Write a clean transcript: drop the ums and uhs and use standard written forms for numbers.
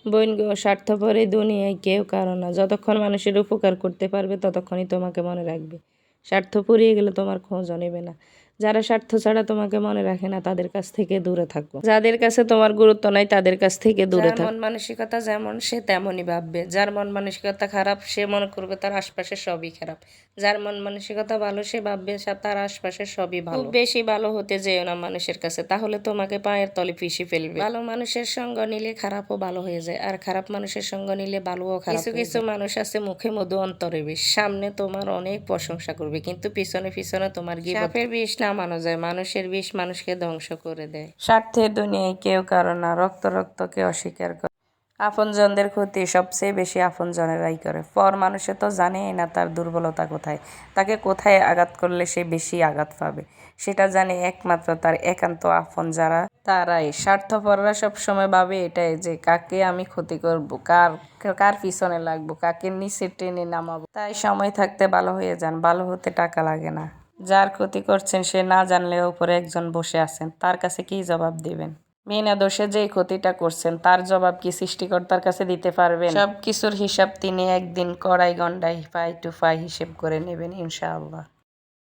বোন গো, স্বার্থপর এই দুনিয়ায় কেউ কারো না। যতক্ষণ মানুষের উপকার করতে পারবে ততক্ষণই তোমাকে মনে রাখবে। স্বার্থ ফুরিয়ে গেলে তোমার খোঁজও নেবে না। যারা স্বার্থ ছাড়া তোমাকে মনে রাখে না তাদের কাছ থেকে দূরে থাকো। যাদের কাছে তোমার গুরুত্ব নাই তাদের কাছ থেকে দূরে থাকো। মন মানসিকতা যেমন সে তেমনই ভাববে। যার মন মানসিকতা খারাপ সে মনে করবে তার আশপাশে সবই খারাপ। যার মন মানসিকতা ভালো সে ভাববে তার আশপাশে সবই ভালো। খুব বেশি ভালো হতে যেও না মানুষের কাছে, তাহলে তোমাকে পায়ের তলে পিষে ফেলবে। ভালো মানুষের সঙ্গ নিলে খারাপও ভালো হয়ে যায়, আর খারাপ মানুষের সঙ্গ নিলে ভালোও খারাপ। কিছু কিছু মানুষ আছে মুখে মধু অন্তরে বিষ। সামনে তোমার অনেক প্রশংসা করবে কিন্তু পিছনে পিছনে তোমার সাপের বিষ নামানো যায়, মানুষের বিষ মানুষকে ধ্বংস করে দেয়। স্বার্থের দুনিয়ায় কেউ কারো না, রক্ত রক্তকে অস্বীকার করে। আপনজনদের ক্ষতি সবচেয়ে বেশি আপনজনেরাই করে। পর মানুষে তো জানেই না তার দুর্বলতা কোথায়, তাকে কোথায় আঘাত করলে সে বেশি আঘাত পাবে, সেটা জানে একমাত্র তার একান্ত আপন যারা, তারাই। স্বার্থপররা সবসময় ভাবে এটাই যে কাকে আমি ক্ষতি করব, কার পিছনে লাগবো, কাকে নিচে টেনে নামাবো। তাই সময় থাকতে ভালো হয়ে যান, ভালো হতে টাকা লাগে না। যার ক্ষতি করছেন সে না জানলেও উপরে একজন বসে আছেন, তার কাছে কি জবাব দিবেন? বিনা দোষে যেই ক্ষতিটা করছেন তার জবাব কি সৃষ্টিকর্তার কাছে দিতে পারবেন? সব কিছুর হিসাব তিনি একদিন কড়াই গন্ডায় পাই টু পাই হিসেব করে নেবেন ইনশাআল্লাহ।